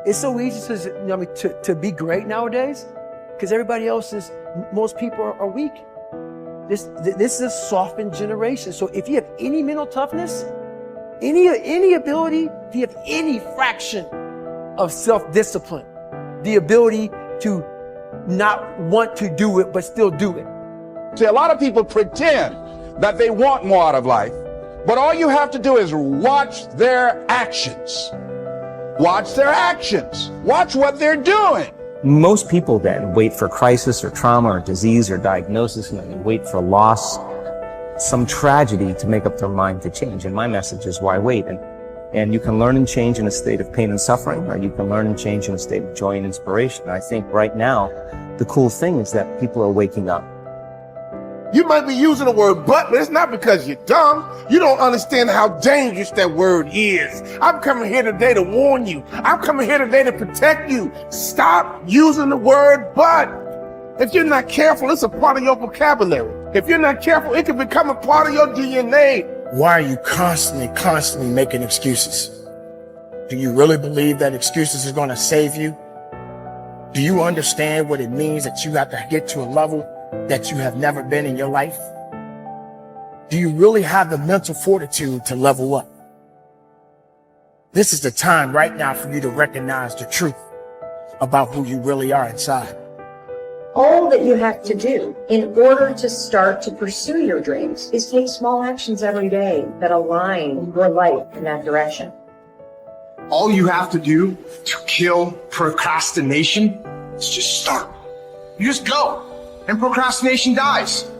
It's so easy to be great nowadays because most people are weak. This is a softened generation. So if you have any mental toughness, any ability, if you have any fraction of self-discipline, the ability to not want to do it, but still do it. See, a lot of people pretend that they want more out of life, but all you have to do is watch their actions. Watch their actions. Watch what they're doing. Most people then wait for crisis or trauma or disease or diagnosis, and then they wait for loss, some tragedy to make up their mind to change. And my message is, why wait? And you can learn and change in a state of pain and suffering, or you can learn and change in a state of joy and inspiration. And I think right now, the cool thing is that people are waking up. You might be using the word but it's not because you're dumb. You don't understand how dangerous that word is. I'm coming here today to warn you. I'm coming here today to protect you. Stop using the word but. If you're not careful, it's a part of your vocabulary. If you're not careful, it can become a part of your DNA. Why are you constantly making excuses? Do you really believe that excuses is going to save you? Do you understand what it means that you have to get to a level that you have never been in your life? Do you really have the mental fortitude to level up? This is the time right now for you to recognize the truth about who you really are inside. All that you have to do in order to start to pursue your dreams is take small actions every day that align your life in that direction. All you have to do to kill procrastination is just start. You just go, and procrastination dies.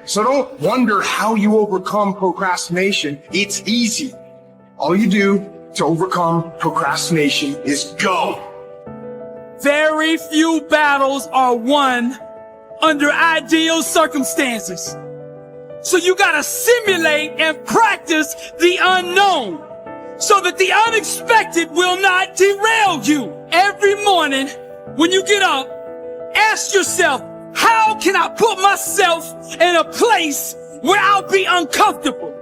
So don't wonder how you overcome procrastination. It's easy. All you do to overcome procrastination is go. Very few battles are won under ideal circumstances. So you gotta simulate and practice the unknown so that the unexpected will not derail you. Every morning when you get up, ask yourself, how can I put myself in a place where I'll be uncomfortable?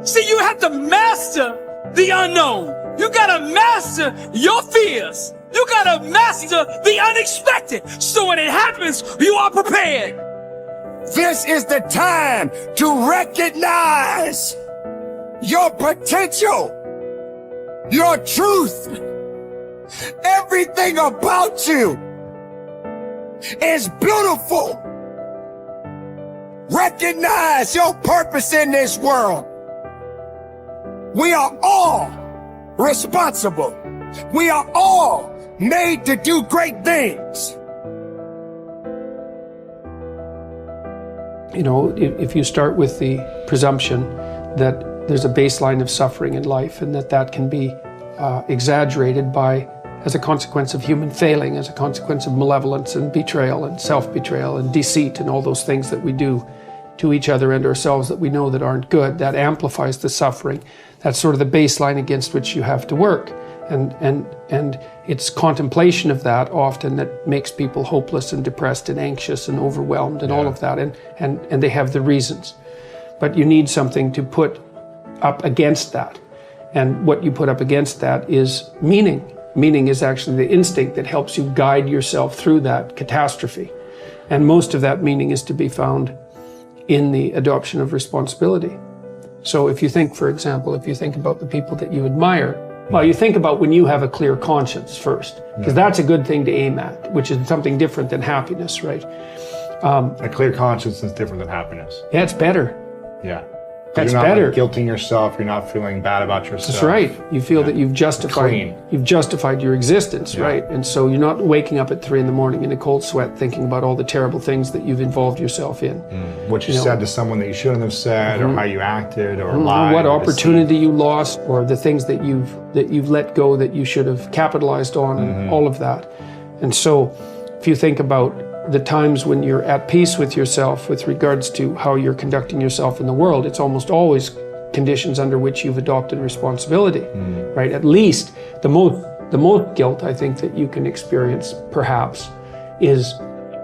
See, you have to master the unknown. You gotta master your fears. You gotta master the unexpected. So when it happens, you are prepared. This is the time to recognize your potential, your truth. Everything about you is beautiful. Recognize your purpose in this world. We are all responsible. We are all made to do great things. You know, if you start with the presumption that there's a baseline of suffering in life and that can be exaggerated as a consequence of human failing, as a consequence of malevolence and betrayal and self-betrayal and deceit and all those things that we do to each other and ourselves that we know that aren't good, that amplifies the suffering. That's sort of the baseline against which you have to work. And it's contemplation of that often that makes people hopeless and depressed and anxious and overwhelmed and all of that. And they have the reasons. But you need something to put up against that. And what you put up against that is meaning. Meaning is actually the instinct that helps you guide yourself through that catastrophe. And most of that meaning is to be found in the adoption of responsibility. So if you think, for example, if you think about the people that you admire, well, you think about when you have a clear conscience first, because that's a good thing to aim at, which is something different than happiness, right? A clear conscience is different than happiness. Yeah, it's better. Yeah. That's you're not better. Like guilting yourself. You're not feeling bad about yourself. That's right. You feel that you've justified your existence, right? And so you're not waking up at 3 a.m. in a cold sweat thinking about all the terrible things that you've involved yourself in. What you said to someone that you shouldn't have said, or how you acted, or lied. What opportunity you lost, or the things that you've let go that you should have capitalized on, and all of that. And so if you think about the times when you're at peace with yourself with regards to how you're conducting yourself in the world, it's almost always conditions under which you've adopted responsibility, right? At least the most guilt I think that you can experience perhaps is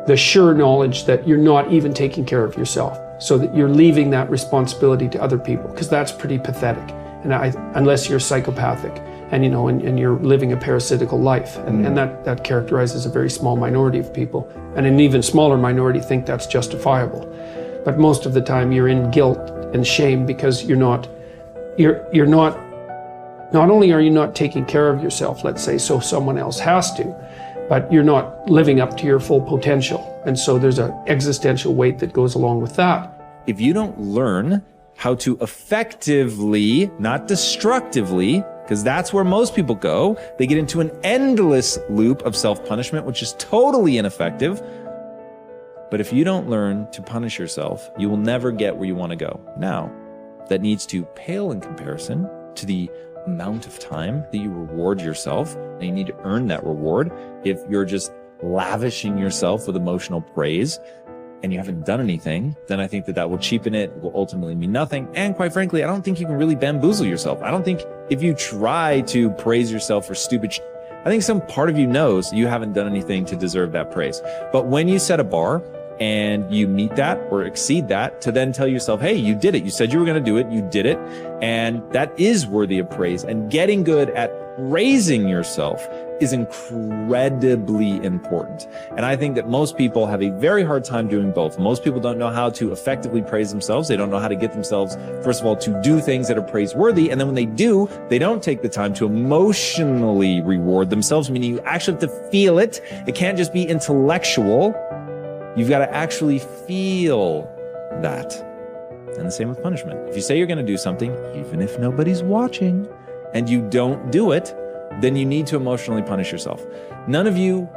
the sure knowledge that you're not even taking care of yourself, so that you're leaving that responsibility to other people, because that's pretty pathetic. And unless you're psychopathic. and you're living a parasitical life. And that characterizes a very small minority of people. And an even smaller minority think that's justifiable. But most of the time you're in guilt and shame because not only are you not taking care of yourself, let's say, so someone else has to, but you're not living up to your full potential. And so there's an existential weight that goes along with that. If you don't learn how to effectively, not destructively, because that's where most people go, they get into an endless loop of self-punishment, which is totally ineffective. But if you don't learn to punish yourself, you will never get where you want to go. Now, that needs to pale in comparison to the amount of time that you reward yourself, and you need to earn that reward. If you're just lavishing yourself with emotional praise and you haven't done anything, then I think that will cheapen it, will ultimately mean nothing. And quite frankly, I don't think you can really bamboozle yourself. I don't think if you try to praise yourself for stupid I think some part of you knows you haven't done anything to deserve that praise. But when you set a bar and you meet that or exceed that, to then tell yourself, hey, you did it. You said you were going to do it. You did it. And that is worthy of praise. And getting good at praising yourself is incredibly important. And I think that most people have a very hard time doing both. Most people don't know how to effectively praise themselves. They don't know how to get themselves, first of all, to do things that are praiseworthy. And then when they do, they don't take the time to emotionally reward themselves, meaning you actually have to feel it. It can't just be intellectual. You've got to actually feel that. And the same with punishment. If you say you're going to do something, even if nobody's watching, and you don't do it, then you need to emotionally punish yourself. None of you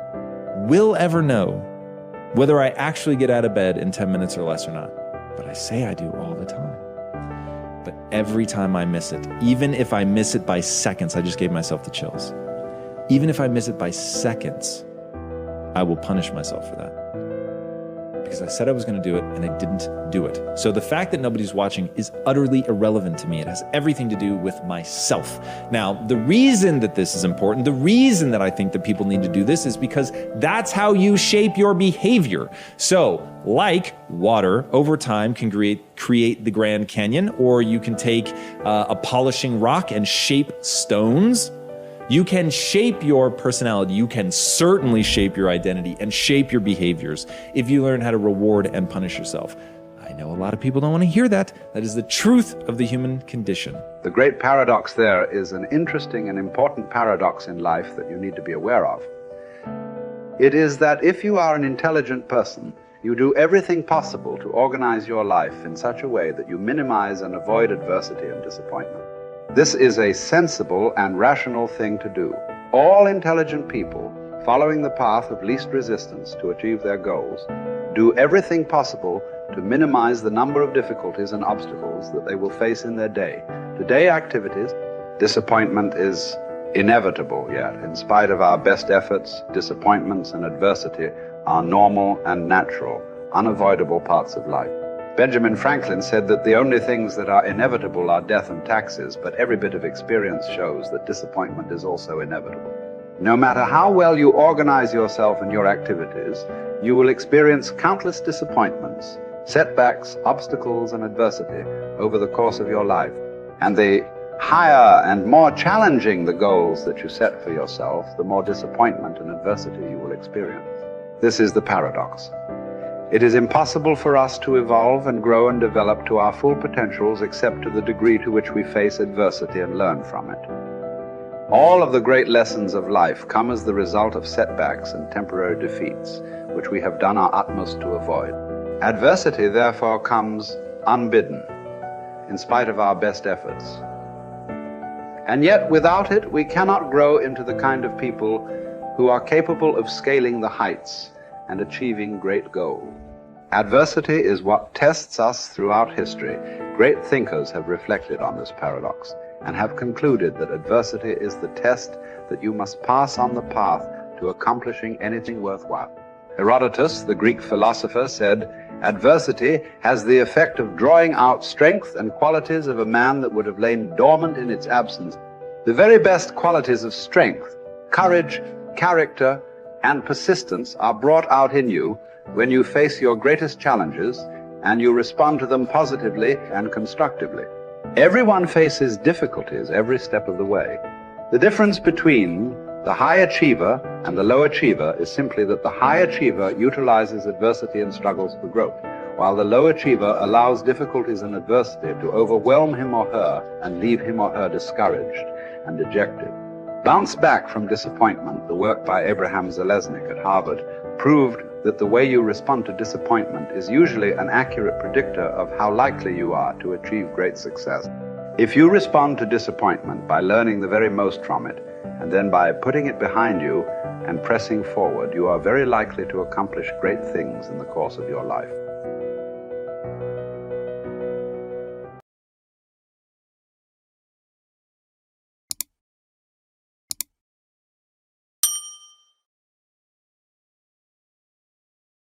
will ever know whether I actually get out of bed in 10 minutes or less or not. But I say I do all the time. But every time I miss it, even if I miss it by seconds, I just gave myself the chills. Even if I miss it by seconds, I will punish myself for that. Because I said I was going to do it and I didn't do it. So the fact that nobody's watching is utterly irrelevant to me. It has everything to do with myself. Now, the reason that this is important, the reason that I think that people need to do this is because that's how you shape your behavior. So, like water, over time can create the Grand Canyon, or you can take a polishing rock and shape stones. You can shape your personality. You can certainly shape your identity and shape your behaviors if you learn how to reward and punish yourself. I know a lot of people don't want to hear that. That is the truth of the human condition. The great paradox there is an interesting and important paradox in life that you need to be aware of. It is that if you are an intelligent person, you do everything possible to organize your life in such a way that you minimize and avoid adversity and disappointment. This is a sensible and rational thing to do. All intelligent people, following the path of least resistance to achieve their goals, do everything possible to minimize the number of difficulties and obstacles that they will face in their day. Today activities, disappointment is inevitable yet. In spite of our best efforts, disappointments and adversity are normal and natural, unavoidable parts of life. Benjamin Franklin said that the only things that are inevitable are death and taxes, but every bit of experience shows that disappointment is also inevitable. No matter how well you organize yourself and your activities, you will experience countless disappointments, setbacks, obstacles, and adversity over the course of your life. And the higher and more challenging the goals that you set for yourself, the more disappointment and adversity you will experience. This is the paradox. It is impossible for us to evolve and grow and develop to our full potentials except to the degree to which we face adversity and learn from it. All of the great lessons of life come as the result of setbacks and temporary defeats, which we have done our utmost to avoid. Adversity, therefore, comes unbidden, in spite of our best efforts. And yet, without it, we cannot grow into the kind of people who are capable of scaling the heights and achieving great goals. Adversity is what tests us throughout history. Great thinkers have reflected on this paradox and have concluded that adversity is the test that you must pass on the path to accomplishing anything worthwhile. Herodotus, the Greek philosopher, said, "Adversity has the effect of drawing out strength and qualities of a man that would have lain dormant in its absence." The very best qualities of strength, courage, character, and persistence are brought out in you when you face your greatest challenges and you respond to them positively and constructively. Everyone faces difficulties every step of the way. The difference between the high achiever and the low achiever is simply that the high achiever utilizes adversity and struggles for growth, while the low achiever allows difficulties and adversity to overwhelm him or her and leave him or her discouraged and dejected. Bounce Back from Disappointment, the work by Abraham Zeleznik at Harvard, proved that the way you respond to disappointment is usually an accurate predictor of how likely you are to achieve great success. If you respond to disappointment by learning the very most from it, and then by putting it behind you and pressing forward, you are very likely to accomplish great things in the course of your life.